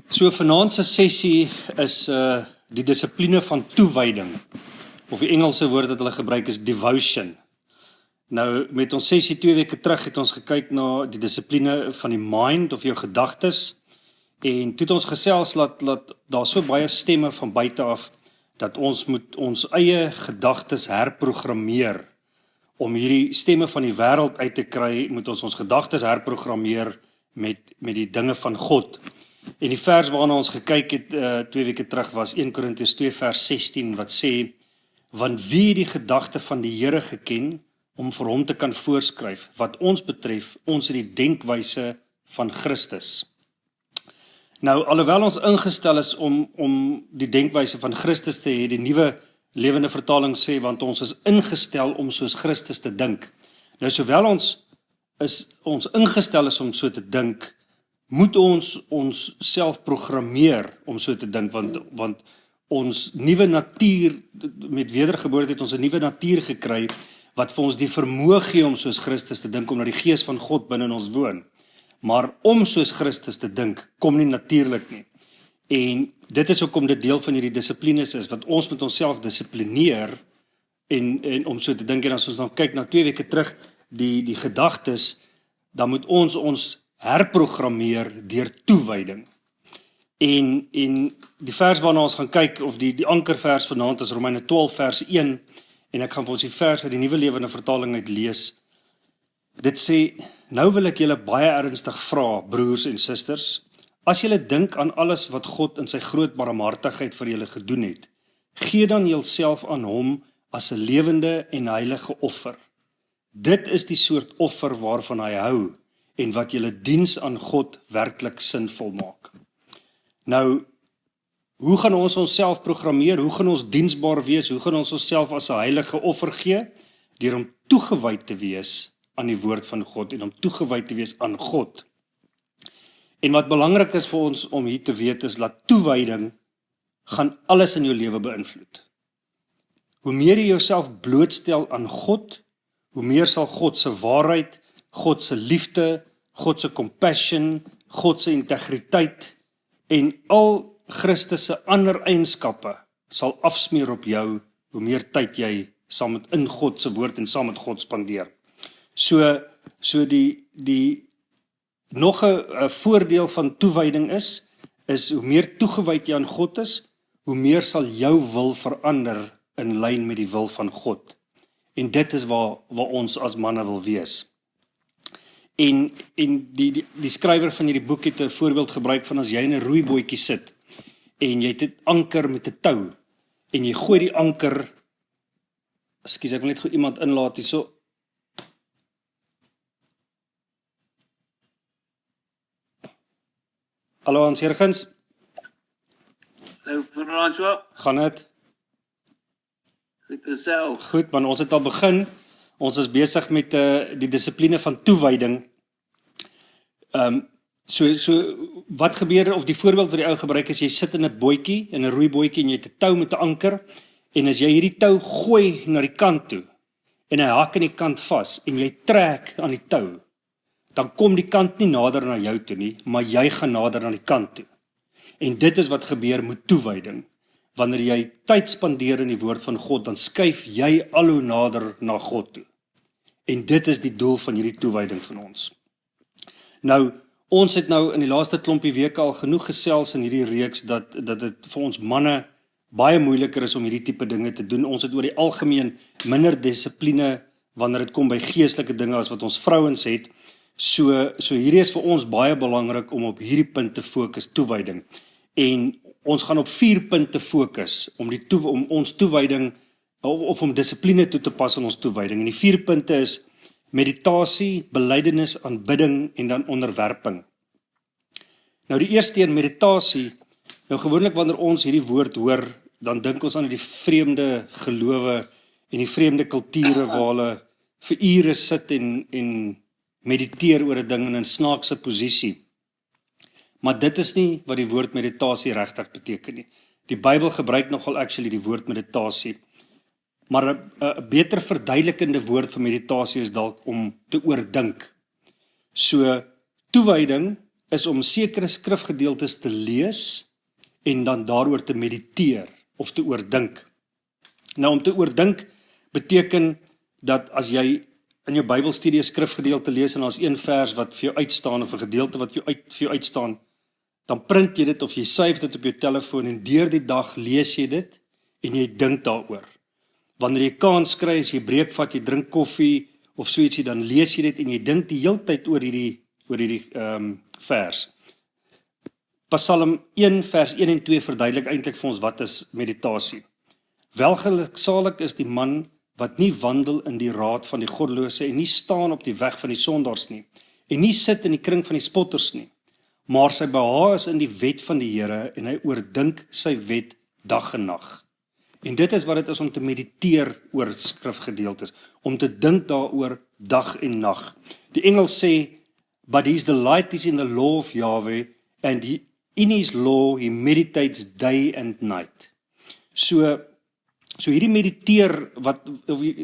So vanaand se sessie is die dissipline van toewyding, of die Engelse woord wat hulle gebruik is devotion. Nou met ons sessie 2 weke terug het ons gekyk na die dissipline van die mind of jou gedagtes, en toe het ons gesels dat daar so baie stemme van buite af dat ons moet ons eie gedagtes herprogrammeer. Om hierdie stemme van die wêreld uit te kry, moet ons gedagtes herprogrammeer met die dinge van God. En die vers waarna ons gekyk het 2 weke terug was 1 Korintiërs 2 vers 16 wat sê, want wie het die gedagte van die Here geken om vir hom te kan voorskryf, wat ons betref, ons het die denkwyse van Christus. Nou, alhoewel ons ingestel is om die denkwyse van Christus te hê, die nuwe lewende vertaling sê, want ons is ingestel om soos Christus te dink. Nou, sowel ons ingestel is om so te dink, moet ons self programmeer om so te dink, want ons nuwe natuur, met wedergeboorte het ons 'n nuwe natuur gekry, wat vir ons die vermoë gee om soos Christus te dink, omdat die Gees van God binne in ons woon. Maar om soos Christus te dink, kom nie natuurlik nie. En dit is hoekom dit deel van hierdie dissiplines is, want ons moet onsself dissiplineer, en om so te dink, en as ons dan kyk na 2 weke terug, die gedagtes, dan moet ons herprogrammeer deur toewyding. En die vers waarna ons gaan kyk, of die ankervers vanaand is Romeine 12 vers 1, en ek gaan vir ons die vers uit die nuwe lewende vertaling uit lees. Dit sê, nou wil ek julle baie ernstig vra, broers en susters, as julle dink aan alles wat God in sy groot barmhartigheid vir julle gedoen het, gee dan julself aan hom as 'n lewende en heilige offer. Dit is die soort offer waarvan hy hou, en wat julle diens aan God werklik sinvol maak. Nou, hoe gaan ons onsself programmeer? Hoe gaan ons diensbaar wees? Hoe gaan ons onsself as 'n heilige offer gee? Deur om toegewyd te wees aan die woord van God en om toegewyd te wees aan God. En wat belangrik is vir ons om hier te weet is dat toewyding gaan alles in jou lewe beïnvloed. Hoe meer jy jouself blootstel aan God, hoe meer sal God se waarheid, God se liefde, God se compassion, God se integriteit en al Christus se ander eienskappe sal afsmeer op jou, hoe meer tyd jy saam met in God se woord en saam met God spandeer. So die nog 'n voordeel van toewyding is hoe meer toegewyd jy aan God is, hoe meer sal jou wil verander in lyn met die wil van God. En dit is waar ons as manne wil wees. En die skrywer van hierdie boek het 'n voorbeeld gebruik van as jy in 'n roeibootjie sit en jy het 'n anker met 'n tou en jy gooi die anker, ekskuus, ek wil net gou iemand inlaat hierso. Hallo Hans Hergens. Hallo François. Gaan dit? Goed self. Goed, man, ons het al begin. Ons is besig met die dissipline van toewyding. So wat gebeur, of die voorbeeld wat die ou gebruik is, jy sit in 'n bootjie, in 'n roeibootjie en jy het 'n tou met 'n anker en as jy hierdie tou gooi na die kant toe en hy hak aan die kant vas en jy trek aan die tou, dan kom die kant nie nader na jou toe nie, maar jy gaan nader na die kant toe. En dit is wat gebeur met toewyding. Wanneer jy tyd spandeer in die woord van God, dan skuif jy al hoe nader na God toe. En dit is die doel van hierdie toewyding van ons. Nou, ons het nou in die laaste klompie weke al genoeg gesels in hierdie reeks dat dit vir ons manne baie moeiliker is om hierdie tipe dinge te doen. Ons het oor die algemeen minder dissipline wanneer dit kom by geestelike dinge as wat ons vrouens het. So hierdie is vir ons baie belangrik om op hierdie punt te fokus, toewyding. En ons gaan op 4 punte fokus om ons toewyding of om dissipline toe te pas in ons toewyding. En die 4 punte is meditasie, belydenis, aanbidding en dan onderwerping. Nou die eerste een, meditasie. Nou gewoonlik wanneer ons hierdie woord hoor, dan dink ons aan die vreemde gelowe en die vreemde kulture waar hulle vir ure sit en mediteer oor 'n ding in 'n snaakse posisie. Maar dit is nie wat die woord meditasie regtig beteken nie. Die Bybel gebruik nogal actually die woord meditasie. Maar 'n beter verduidelikende woord vir meditasie is dalk om te oordink. So toewyding is om sekere skrifgedeeltes te lees en dan daaroor te mediteer of te oordink. Nou om te oordink beteken dat as jy in jou Bybelstudie 'n skrifgedeelte lees en daar's een vers wat vir jou uitstaan of 'n gedeelte wat vir jou uitstaan, dan print jy dit of jy save dit op jou telefoon en deur die dag lees jy dit en jy dink daaroor. Wanneer jy kans kry, as jy breek vat, jy drink koffie of so ietsie, dan lees jy dit en jy dink die hele tyd oor hierdie vers. Psalm 1 vers 1 en 2 verduidelik eintlik vir ons wat is meditasie. Welgeluksalig is die man wat nie wandel in die raad van die goddelose en nie staan op die weg van die sondaars nie, en nie sit in die kring van die spotters nie, maar sy behaag is in die wet van die Here en hy oordink sy wet dag en nag. En dit is wat dit is om te mediteer oor skrifgedeeltes, om te dink daaroor dag en nag. Die Engels sê, but his delight is in the law of Yahweh, and in his law he meditates day and night. So hierdie mediteer,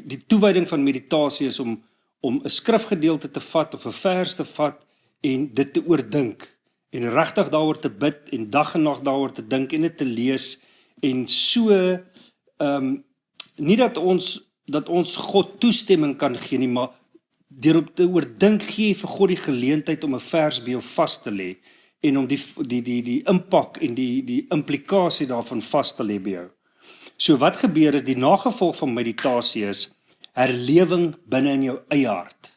die toewyding van meditasie is om 'n skrifgedeelte te vat of 'n vers te vat en dit te oordink en regtig daaroor te bid en dag en nag daaroor te dink en dit te lees en so nie dat ons God toestemming kan gee nie, maar deur op te oordink gee jy vir God die geleentheid om 'n vers by jou vas te lê en om die impak en die implikasie daarvan vas te lê by jou. So wat gebeur is, die nagevolg van meditasie is herlewing binne in jou eie hart.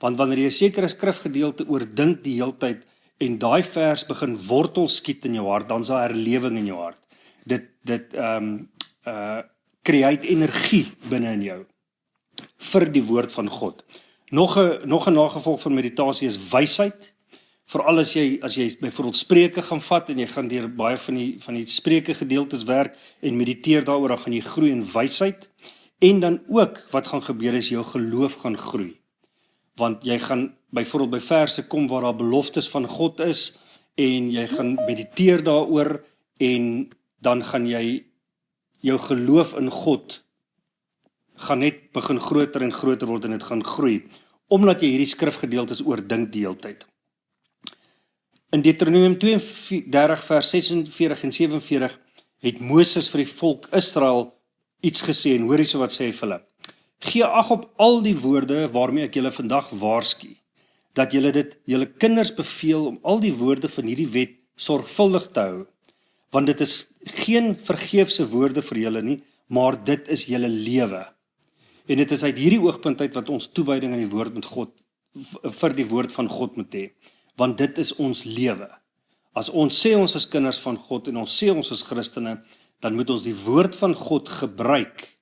Want wanneer jy 'n sekere skrifgedeelte oordink die heeltyd en daai vers begin wortel skiet in jou hart, dan is daar herlewing in jou hart. Dit create energie binne in jou vir die woord van God. Nog 'n nagevolg van meditasie is wysheid. Veral as jy byvoorbeeld Spreuke gaan vat en jy gaan deur baie van die Spreuke gedeeltes werk en mediteer daaroor, dan gaan jy groei in wysheid. En dan ook wat gaan gebeur is jou geloof gaan groei. Want jy gaan byvoorbeeld by verse kom waar daar beloftes van God is en jy gaan mediteer daaroor en dan gaan jy jou geloof in God gaan net begin groter en groter word en dit gaan groei, omdat jy hierdie skrifgedeeltes oordink die hele tyd. In Deuteronomium 32 vers 46 en 47 het Moses vir die volk Israel iets gesê en hoor hierso wat sê hy vir hulle. Gee ag op al die woorde waarmee ek julle vandag waarsku, dat julle dit julle kinders beveel om al die woorde van hierdie wet sorgvuldig te hou, want dit is geen vergeefse woorde vir julle nie, maar dit is julle lewe. En dit is uit hierdie oogpunt uit wat ons toewyding aan die woord met God, vir die woord van God moet hê, want dit is ons lewe. As ons sê ons is kinders van God en ons sê ons is Christene, dan moet ons die woord van God gebruik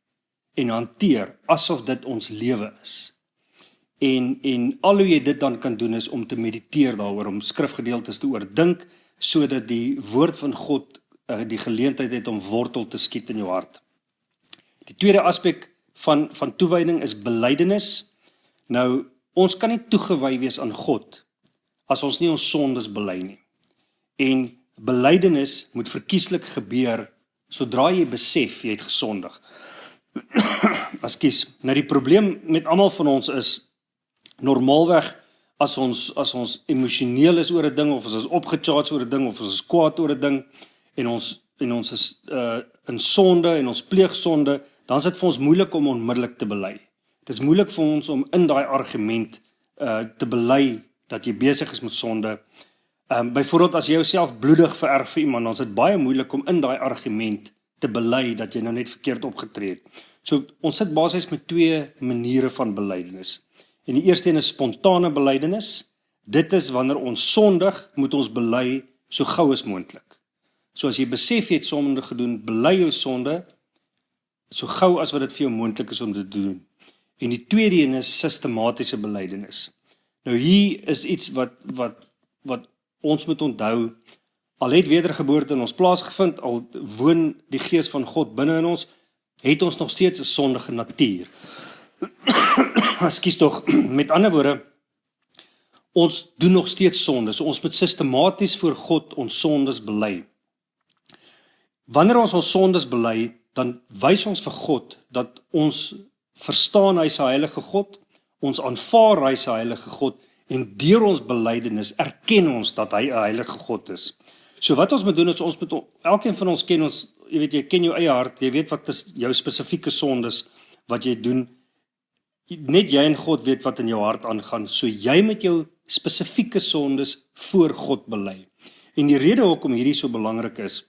en hanteer asof dit ons lewe is. En al hoe jy dit dan kan doen is om te mediteer daaroor, om skrifgedeeltes te oordink, sodat die woord van God die geleentheid het om wortel te skiet in jou hart. Die tweede aspek van toewyding is belydenis. Nou, ons kan nie toegewy wees aan God as ons nie ons sondes bely nie. En belydenis moet verkieslik gebeur sodra jy besef jy het gesondig. Ekskuus. Nou die probleem met almal van ons is normaalweg as ons emosioneel is oor 'n ding of as ons opgecharge oor 'n ding of as ons kwaad oor 'n ding en ons is in sonde en ons pleeg sonde, dan is dit vir ons moeilik om onmiddellik te bely. Dit is moeilik vir ons om in daai argument te bely dat jy besig is met sonde. Byvoorbeeld as jy jouself bloedig vererg vir iemand, dan is dit baie moeilik om in daai argument te bely dat jy nou net verkeerd opgetree het. So ons sit basies met twee maniere van belydenis. En die eerste een is spontane belydenis. Dit is wanneer ons sondig, moet ons bely so gou as moontlik. So as jy besef jy het sonde gedoen, bely jou sonde so gou as wat dit vir jou moontlik is om te doen. En die tweede een is sistematiese belydenis. Nou hier is iets wat ons moet onthou. Al het wedergeboorte in ons plaasgevind, al woon die gees van God binne in ons, het ons nog steeds 'n sondige natuur. Ekskuus tog, met ander woorde, ons doen nog steeds sonde, so ons moet sistematies voor God ons sondes bely. Wanneer ons sondes bely, dan wys ons vir God dat ons verstaan hy is 'n heilige God, ons aanvaar hy is 'n heilige God En deur ons belydenis erken ons dat hy 'n heilige God is. So wat ons moet doen is ons moet elkeen van ons ken ons, jy ken jou eie hart, jy weet wat is jou spesifieke sondes wat jy doen. Net jy en God weet wat in jou hart aangaan. So jy met jou spesifieke sondes voor God bely. En die rede hoekom hierdie so belangrik is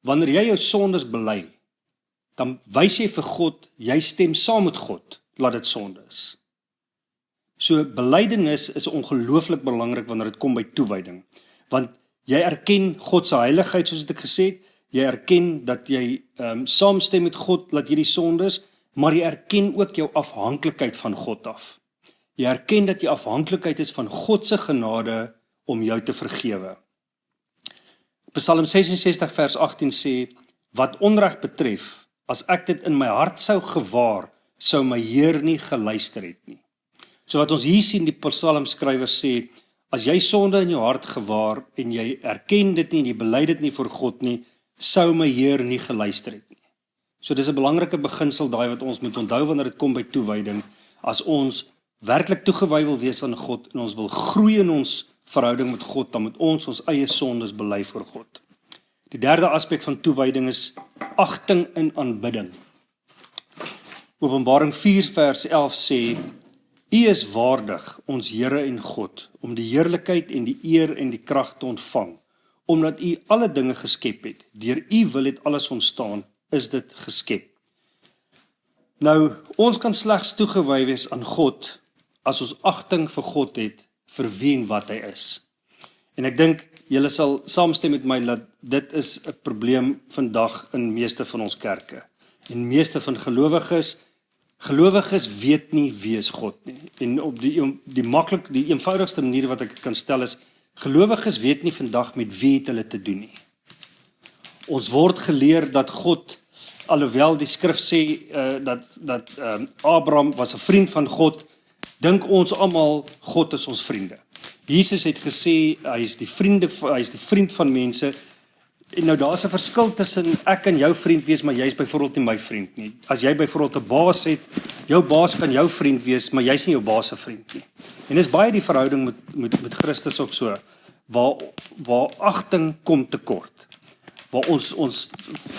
wanneer jy jou sondes bely, dan wys jy vir God, jy stem saam met God, laat dit sonde is. So belydenis is ongelooflik belangrik wanneer dit kom by toewyding. Want jy erken God se heiligheid, soos ek gesê het, jy erken dat jy saamstem met God, laat jy die sondes, maar jy erken ook jou afhanklikheid van God af. Jy erken dat jy afhanklikheid is van God se genade om jou te vergewe. Psalm 66 vers 18 sê, wat onreg betref, as ek dit in my hart sou gewaar, sou my Heer nie geluister het nie. So wat ons hier sien, die psalmskrywer sê, as jy sonde in jou hart gewaar, en jy erken dit nie, en jy bely dit nie voor God nie, sou my Heer nie geluister het nie. So dis 'n belangrike beginsel daai wat ons moet onthou wanneer dit kom by toewyding, as ons werklik toegewy wil wees aan God, en ons wil groei in ons verhouding met God, dan moet ons eie sondes bely voor God. Die derde aspek van toewyding is agting in aanbidding. Openbaring 4 vers 11 sê, U is waardig, ons Here en God, om die heerlikheid en die eer en die krag te ontvang, omdat U alle dinge geskep het. Deur U wil het alles ontstaan, is dit geskep. Nou, ons kan slegs toegewy wees aan God, as ons agting vir God het, vir wie en wat hy is. En ek dink, julle sal saamstem met my, dat dit is 'n probleem vandag in meeste van ons kerke. En meeste van gelowiges weet nie wie is God nie. En op die eenvoudigste manier wat ek kan stel is, gelowiges weet nie vandag met wie het hulle te doen nie. Ons word geleer dat God, alhoewel die skrif sê dat Abraham was 'n vriend van God, dink ons almal God is ons vriende. Jesus het gesê hy is die vriend van mense. En nou daar's 'n verskil tussen ek kan jou vriend wees, maar jy's byvoorbeeld nie my vriend nie. As jy byvoorbeeld 'n baas het, jou baas kan jou vriend wees, maar jy's nie jou baas se vriend nie. En dis baie die verhouding met Christus ook so, waar agting kom tekort. Waar ons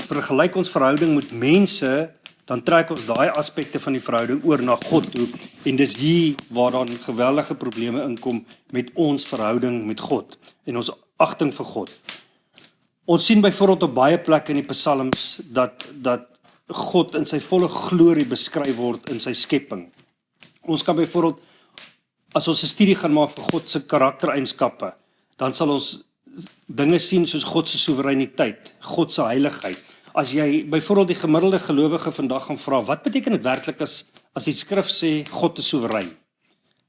vergelyk ons verhouding met mense, dan trek ons daai aspekte van die verhouding oor na God toe, en dis hier waar dan geweldige probleme inkom met ons verhouding met God, en ons agting vir God. Ons sien byvoorbeeld op baie plekke in die psalms, dat God in sy volle glorie beskryf word in sy skepping. Ons kan byvoorbeeld, as ons 'n studie gaan maak vir God se karaktereienskappe, dan sal ons dinge sien soos God se soewereiniteit, God se heiligheid. As jy byvoorbeeld die gemiddelde gelowige vandag gaan vra, wat beteken dit werklik as die skrif sê God is soewerein?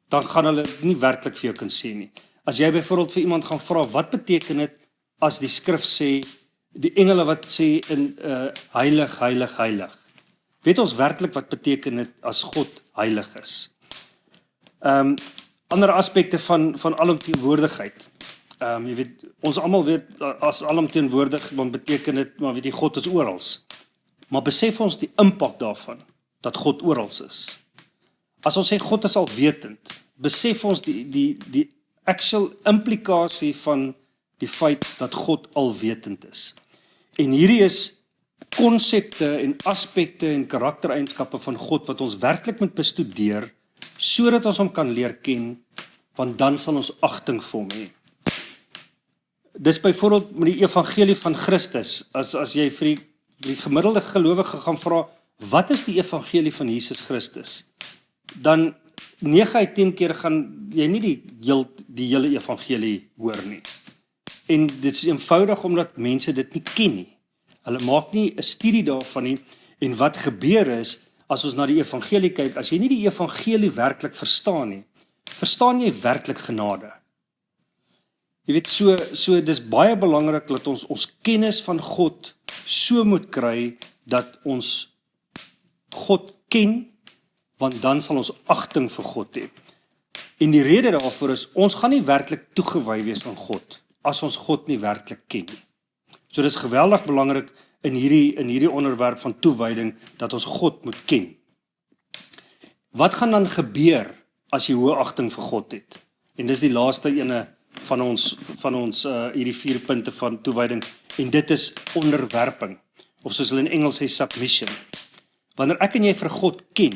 Dan gaan hulle nie werklik vir jou kan sê nie. As jy byvoorbeeld vir iemand gaan vra, wat beteken dit as die skrif sê, die engele wat sê in heilig, heilig, heilig. Weet ons werklik wat beteken dit as God heilig is? Ander aspekte van alomteenwoordigheid. Jy weet, ons almal weet, as alomteenwoordig, dan beteken dit, maar weet jy, God is orals. Maar besef ons die impak daarvan, dat God orals is. As ons sê God is alwetend, besef ons die actual implikasie van die feit dat God alwetend is. En hierdie is konsepte en aspekte en karaktereienskappe van God wat ons werklik moet bestudeer, sodat ons hom kan leer ken, want dan sal ons agting vir hom hê. Dis byvoorbeeld met die evangelie van Christus, as jy vir die gemiddelde gelowige gaan vra, wat is die evangelie van Jesus Christus? Dan 9 uit 10 keer gaan jy nie die hele evangelie hoor nie. En dit is eenvoudig omdat mense dit nie ken nie. Hulle maak nie 'n studie daarvan nie. En wat gebeur is, as ons na die evangelie kyk, as jy nie die evangelie werklik verstaan nie, verstaan jy werklik genade. Jy weet, so dis baie belangrik dat ons kennis van God so moet kry, dat ons God ken, want dan sal ons agting vir God hê. En die rede daarvoor is, ons gaan nie werklik toegewy wees aan God, as ons God nie werklik ken nie. So dis geweldig belangrik in hierdie onderwerp van toewyding, dat ons God moet ken. Wat gaan dan gebeur as jy hoë agting vir God het. En dis die laaste ene van ons hierdie 4 punte van toewyding, en dit is onderwerping, of soos hulle in Engels sê, submission. Wanneer ek en jy vir God ken,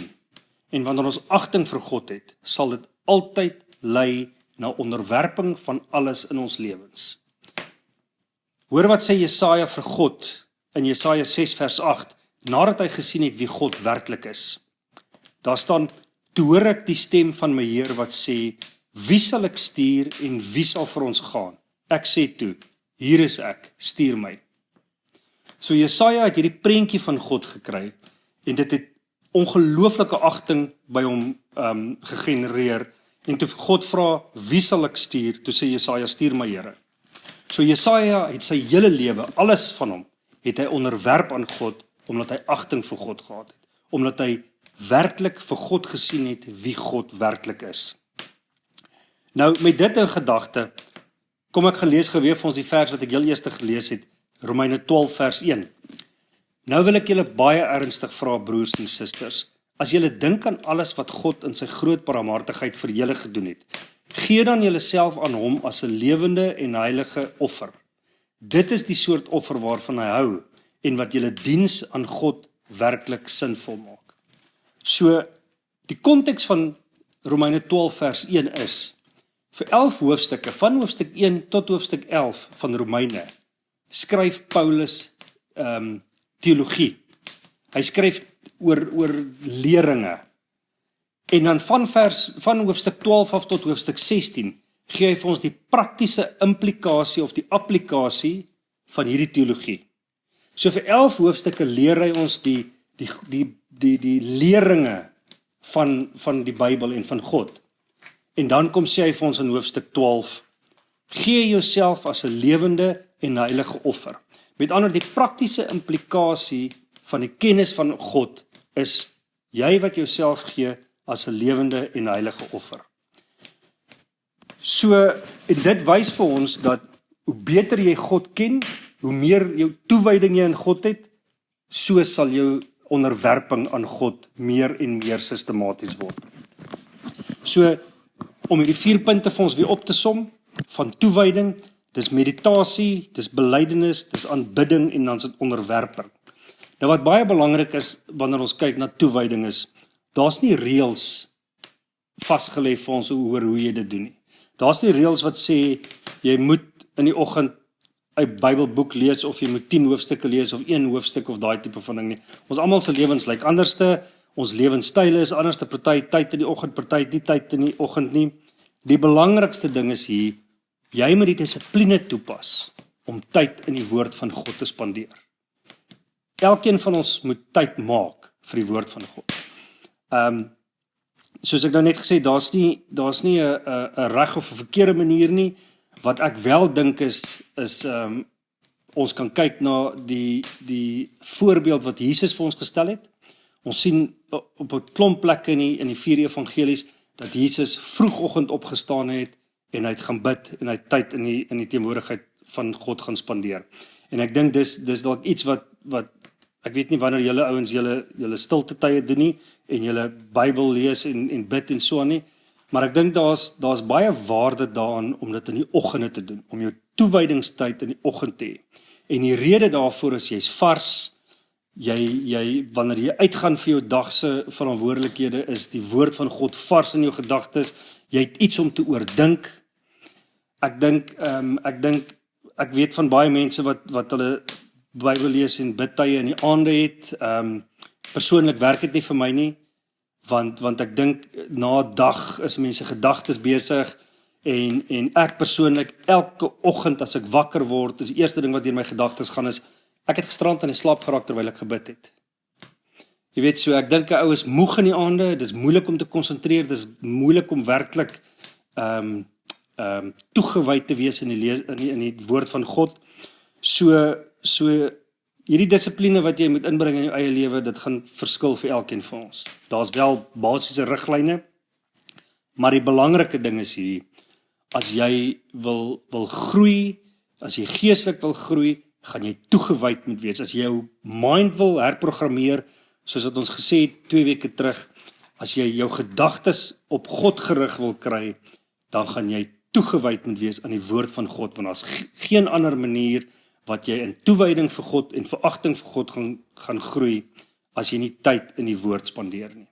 en wanneer ons agting vir God het, sal dit altyd lei na onderwerping van alles in ons lewens. Hoor wat sê Jesaja vir God in Jesaja 6 vers 8, nadat hy gesien het wie God werklik is. Daar staan, toe hoor ek die stem van my Heer wat sê, wie sal ek stuur en wie sal vir ons gaan? Ek sê toe, hier is ek, stuur my. So Jesaja het hierdie prentjie van God gekry, en dit het ongelooflike agting by hom gegenereer, en toe God vra, wie sal ek stuur? Toe sê Jesaja, stuur my Here. So Jesaja het sy hele lewe, alles van hom, het hy onderwerp aan God, omdat hy agting vir God gehad het, omdat hy werklik vir God gesien het wie God werklik is. Nou, met dit in gedagte, kom ek gelees geweer vir ons die vers wat ek heel eerste gelees het, Romeine 12 vers 1. Nou wil ek julle baie ernstig vra, broers en susters, as julle dink aan alles wat God in sy groot barmhartigheid vir julle gedoen het, gee dan julleself aan hom as 'n lewende en heilige offer. Dit is die soort offer waarvan hy hou, en wat julle diens aan God werklik sinvol maak. So, die konteks van Romeine 12 vers 1 is, vir 11 hoofstukke, van hoofstuk 1 tot hoofstuk 11 van Romeine, skryf Paulus teologie. Hy skryf oor leringe. En dan van hoofstuk 12 af tot hoofstuk 16, gee hy vir ons die praktiese implikasie of die applikasie van hierdie teologie. So vir 11 hoofstukke leer hy ons die leringe van die Bybel en van God. En dan kom sê hy vir ons in hoofstuk 12, gee jouself as 'n lewende en heilige offer. Met ander woorde, die praktiese implikasie van die kennis van God is jy wat jouself gee as 'n lewende en heilige offer. So, en dit wys vir ons dat hoe beter jy God ken, hoe meer jou toewyding jy in God het, so sal jou onderwerping aan God meer en meer sistematies word. So, om hierdie 4 punte vir ons weer op te som, van toewyding, dis meditasie, dis belydenis, dis aanbidding en dan is dit onderwerping. Nou wat baie belangrik is, wanneer ons kyk na toewyding is, daar's nie reëls vasgelê vir ons oor hoe jy dit doen nie. Daar's nie reëls wat sê, jy moet in die oggend 'n Bybelboek lees, of jy moet 10 hoofstukke lees, of 1 hoofstuk, of daai tipe van ding nie. Ons almal se lewens lyk anderste, ons lewenstyle is anderste, party tyd in die oggend, party nie tyd in die oggend nie. Die belangrikste ding is hier, jy moet die dissipline toepas, om tyd in die woord van God te spandeer. Elkeen van ons moet tyd maak vir die woord van God. Soos ek nou net gesê, daar's nie 'n reg of 'n verkeerde manier nie. Wat ek wel dink is ons kan kyk na die voorbeeld wat Jesus vir ons gestel het. Ons sien op 'n klomp plekke in die 4 evangelies dat Jesus vroegoggend opgestaan het en hy het gaan bid en hy het tyd in die teenwoordigheid van God gaan spandeer. En ek dink dis dalk iets wat ek weet nie wanneer julle ouens julle stilte tye doen nie en julle Bybel lees en bid en so aan nie, maar ek dink daar's baie waarde daaraan om dit in die oggende te doen, om jou toewydingstyd in die oggend te hê. En die rede daarvoor is jy's vars, wanneer jy uitgaan vir jou dag se verantwoordelikhede, is die woord van God vars in jou gedagtes, jy het iets om te oordink. Ek weet van baie mense wat hulle Bybel lees en bidtye in die aande het. Persoonlik werk dit nie vir my nie, want ek dink na 'n dag is mense gedagtes besig en ek persoonlik elke oggend as ek wakker word, is die eerste ding wat deur my gedagtes gaan is, ek het gisterand in die slaap geraak terwyl ek gebid het. Jy weet so, ek dink 'n ou is moeg in die aande, dis moeilik om te konsentreer, dis moeilik om werklik toegewyd te wees in die woord van God. So hierdie dissipline wat jy moet inbring in jou eie lewe, dit gaan verskil vir elkeen van ons. Daar's wel basiese riglyne, maar die belangrike ding is hier, as jy wil groei, as jy geestelik wil groei, gaan jy toegewyd moet wees. As jy jou mind wil herprogrammeer, soos wat ons gesê het 2 weke terug, As jy jou gedagtes op God gerig wil kry, dan gaan jy toegewyd moet wees aan die woord van God, want daar's geen ander manier wat jy in toewyding vir God en veragting vir God gaan groei, as jy nie tyd in die woord spandeer nie.